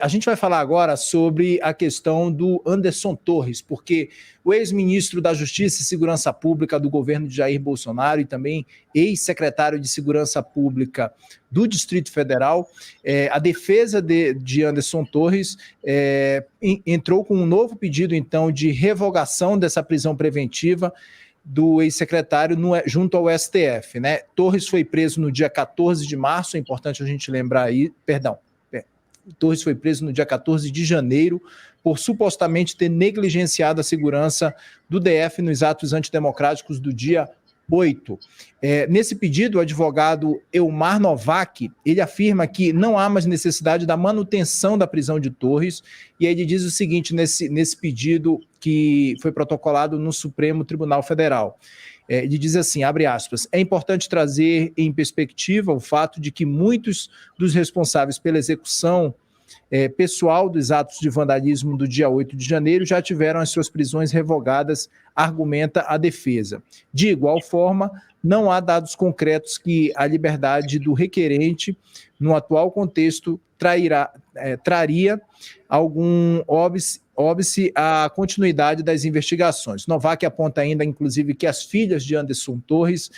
A gente vai falar agora sobre a questão do Anderson Torres, porque o ex-ministro da Justiça e Segurança Pública do governo de Jair Bolsonaro e também ex-secretário de Segurança Pública do Distrito Federal, a defesa de Anderson Torres entrou com um novo pedido, então, de revogação dessa prisão preventiva do ex-secretário junto ao STF, né? Torres foi preso no dia 14 de março, é importante a gente lembrar aí, Torres foi preso no dia 14 de janeiro por supostamente ter negligenciado a segurança do DF nos atos antidemocráticos do dia 8. Nesse pedido, o advogado Elmar Novak, ele afirma que não há mais necessidade da manutenção da prisão de Torres, e ele diz o seguinte nesse pedido que foi protocolado no Supremo Tribunal Federal. Ele diz assim, abre aspas, é importante trazer em perspectiva o fato de que muitos dos responsáveis pela execução pessoal dos atos de vandalismo do dia 8 de janeiro já tiveram as suas prisões revogadas, argumenta a defesa. De igual forma, não há dados concretos que a liberdade do requerente, no atual contexto, traria algum óbice à continuidade das investigações. Novak aponta ainda, inclusive, que as filhas de Anderson Torres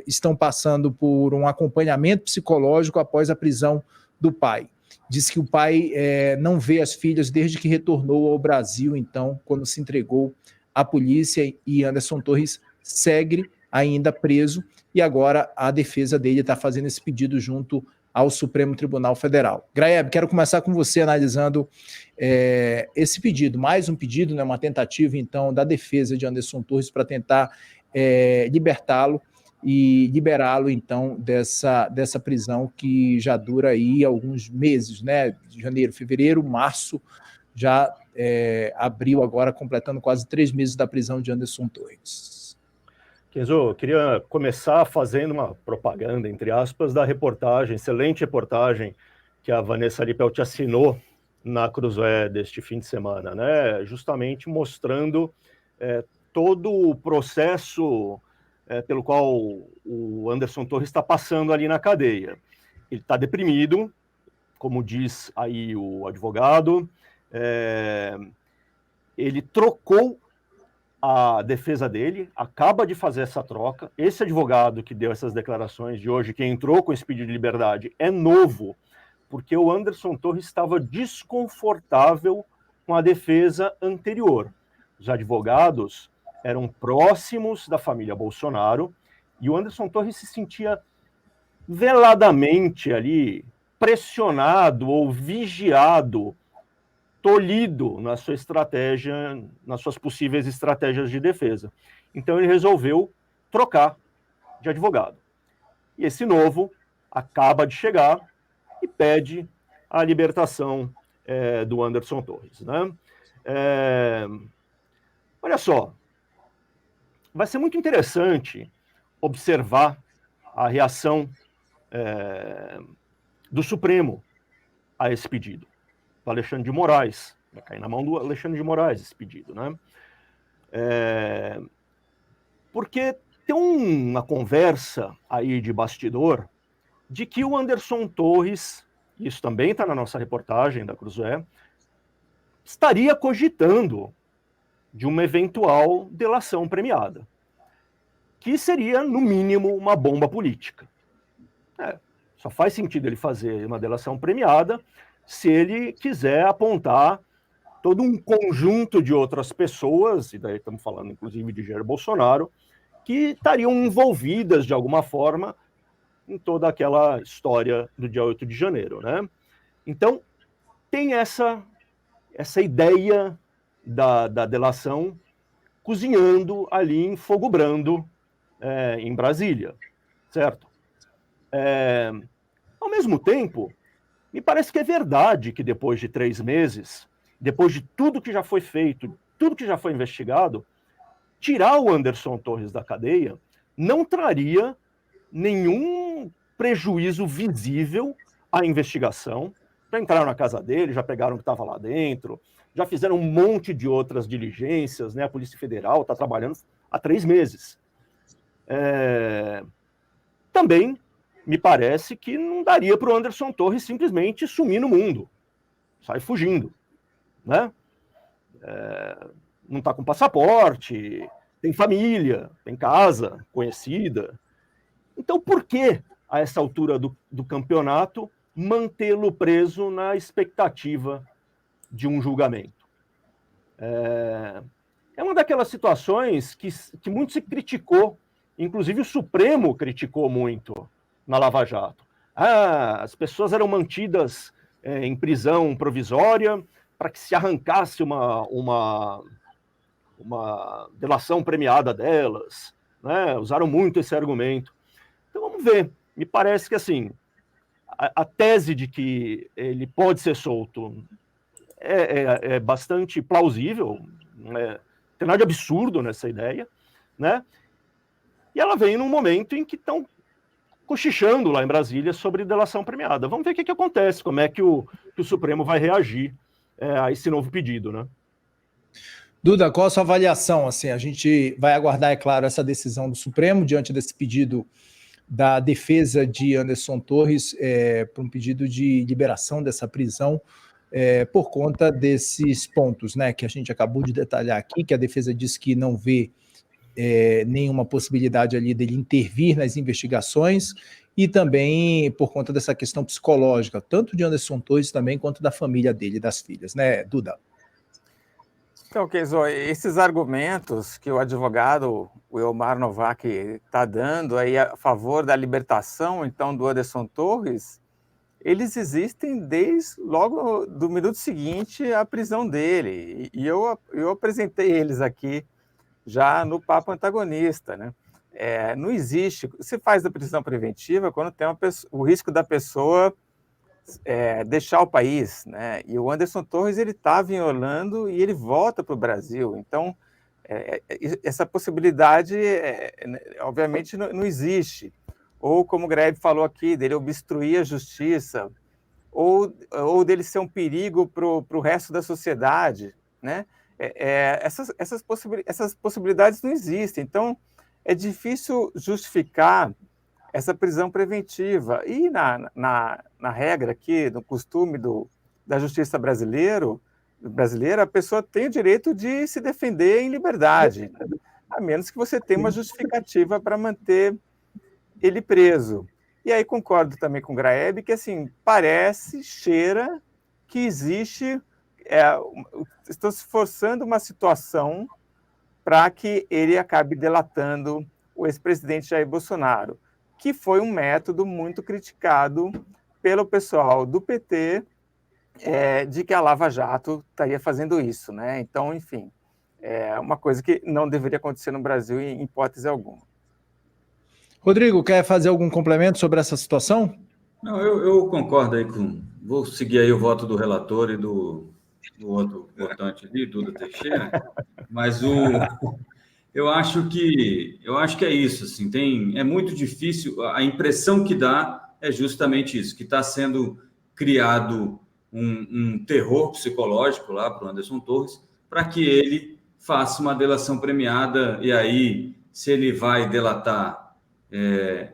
estão passando por um acompanhamento psicológico após a prisão do pai. Diz que o pai não vê as filhas desde que retornou ao Brasil, então, quando se entregou à polícia, e Anderson Torres segue ainda preso, e agora a defesa dele está fazendo esse pedido junto ao Supremo Tribunal Federal. Graeb, quero começar com você analisando esse pedido, mais um pedido, né, uma tentativa, então, da defesa de Anderson Torres para tentar libertá-lo e liberá-lo, então, dessa prisão que já dura aí alguns meses, né? Janeiro, fevereiro, março, já abril agora, completando quase 3 meses da prisão de Anderson Torres. Kenzo, eu queria começar fazendo uma propaganda, entre aspas, da reportagem, excelente reportagem que a Vanessa Lippelt assinou na Cruzoé deste fim de semana, né? Justamente mostrando todo o processo pelo qual o Anderson Torres está passando ali na cadeia. Ele está deprimido, como diz aí o advogado, ele trocou a defesa dele, acaba de fazer essa troca. Esse advogado que deu essas declarações de hoje, que entrou com esse pedido de liberdade, é novo, porque o Anderson Torres estava desconfortável com a defesa anterior. Os advogados eram próximos da família Bolsonaro, e o Anderson Torres se sentia veladamente ali pressionado ou vigiado, tolhido na sua estratégia, nas suas possíveis estratégias de defesa. Então ele resolveu trocar de advogado. E esse novo acaba de chegar e pede a libertação do Anderson Torres, né? Olha só, vai ser muito interessante observar a reação do Supremo a esse pedido, do Alexandre de Moraes. Vai cair na mão do Alexandre de Moraes esse pedido, né? Porque tem uma conversa aí de bastidor de que o Anderson Torres, isso também está na nossa reportagem da Cruzoé, estaria cogitando de uma eventual delação premiada, que seria, no mínimo, uma bomba política. Só faz sentido ele fazer uma delação premiada se ele quiser apontar todo um conjunto de outras pessoas, e daí estamos falando inclusive de Jair Bolsonaro, que estariam envolvidas de alguma forma em toda aquela história do dia 8 de janeiro, né? Então, tem essa ideia da delação cozinhando ali em fogo brando em Brasília, certo? Ao mesmo tempo, me parece que é verdade que depois de 3 meses, depois de tudo que já foi feito, tudo que já foi investigado, tirar o Anderson Torres da cadeia não traria nenhum prejuízo visível à investigação. Já entraram na casa dele, já pegaram o que estava lá dentro, já fizeram um monte de outras diligências, né? A Polícia Federal está trabalhando há 3 meses. Também me parece que não daria para o Anderson Torres simplesmente sumir no mundo. sai fugindo, né? Não está com passaporte, tem família, tem casa conhecida. Então, por que, a essa altura do campeonato, mantê-lo preso na expectativa de um julgamento? É uma daquelas situações que muito se criticou, inclusive o Supremo criticou muito na Lava Jato. As pessoas eram mantidas em prisão provisória para que se arrancasse uma delação premiada delas, né? Usaram muito esse argumento. Então vamos ver. Me parece que assim, a tese de que ele pode ser solto é bastante plausível, não tem nada de absurdo nessa ideia, né? E ela vem num momento em que estão cochichando lá em Brasília sobre delação premiada. Vamos ver o que acontece, como é que o Supremo vai reagir a esse novo pedido, né? Duda, qual a sua avaliação? Assim, a gente vai aguardar, é claro, essa decisão do Supremo diante desse pedido da defesa de Anderson Torres para um pedido de liberação dessa prisão por conta desses pontos, né, que a gente acabou de detalhar aqui, que a defesa diz que não vê nenhuma possibilidade ali dele intervir nas investigações e também por conta dessa questão psicológica, tanto de Anderson Torres também quanto da família dele e das filhas, né, Duda? Então, Kenzo, esses argumentos que o advogado, o Elmar Novak, está dando aí a favor da libertação, então, do Anderson Torres, eles existem desde logo do minuto seguinte à prisão dele. E eu apresentei eles aqui já no Papo Antagonista, né? Não existe... Se faz a prisão preventiva quando tem o risco da pessoa deixar o país, né? E o Anderson Torres, ele estava em Orlando e ele volta para o Brasil. Então, essa possibilidade, obviamente, não existe. Ou, como o Grebe falou aqui, dele obstruir a justiça, ou dele ser um perigo para o resto da sociedade, né? Essas possibilidades não existem. Então, é difícil justificar essa prisão preventiva. E na regra aqui, no costume da justiça brasileira, a pessoa tem o direito de se defender em liberdade, a menos que você tenha uma justificativa para manter ele preso. E aí concordo também com o Graeb que assim, cheira que existe, estão se forçando uma situação para que ele acabe delatando o ex-presidente Jair Bolsonaro, que foi um método muito criticado pelo pessoal do PT, de que a Lava Jato estaria fazendo isso, né? Então, enfim, é uma coisa que não deveria acontecer no Brasil em hipótese alguma. Rodrigo, quer fazer algum complemento sobre essa situação? Não, eu concordo aí com... Vou seguir aí o voto do relator e do outro votante ali, Duda Teixeira, mas eu acho que é isso, assim, é muito difícil, a impressão que dá é justamente isso, que está sendo criado um terror psicológico lá para o Anderson Torres, para que ele faça uma delação premiada, e aí, se ele vai delatar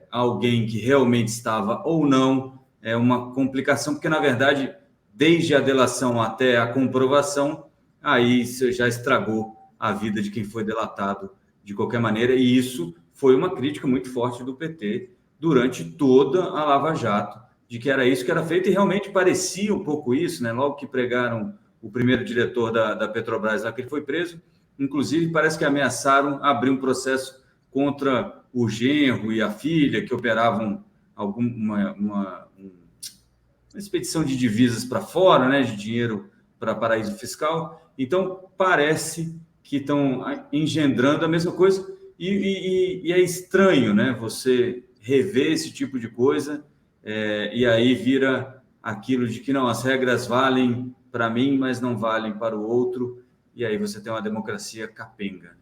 alguém que realmente estava ou não, é uma complicação, porque, na verdade, desde a delação até a comprovação, aí você já estragou a vida de quem foi delatado de qualquer maneira, e isso foi uma crítica muito forte do PT durante toda a Lava Jato, de que era isso que era feito, e realmente parecia um pouco isso, né? Logo que pregaram o primeiro diretor da Petrobras lá, que ele foi preso, inclusive parece que ameaçaram abrir um processo contra o genro e a filha, que operavam uma expedição de divisas para fora, né, de dinheiro para paraíso fiscal. Então, parece que estão engendrando a mesma coisa, e é estranho, né, você rever esse tipo de coisa, e aí vira aquilo de que não, as regras valem para mim, mas não valem para o outro, e aí você tem uma democracia capenga.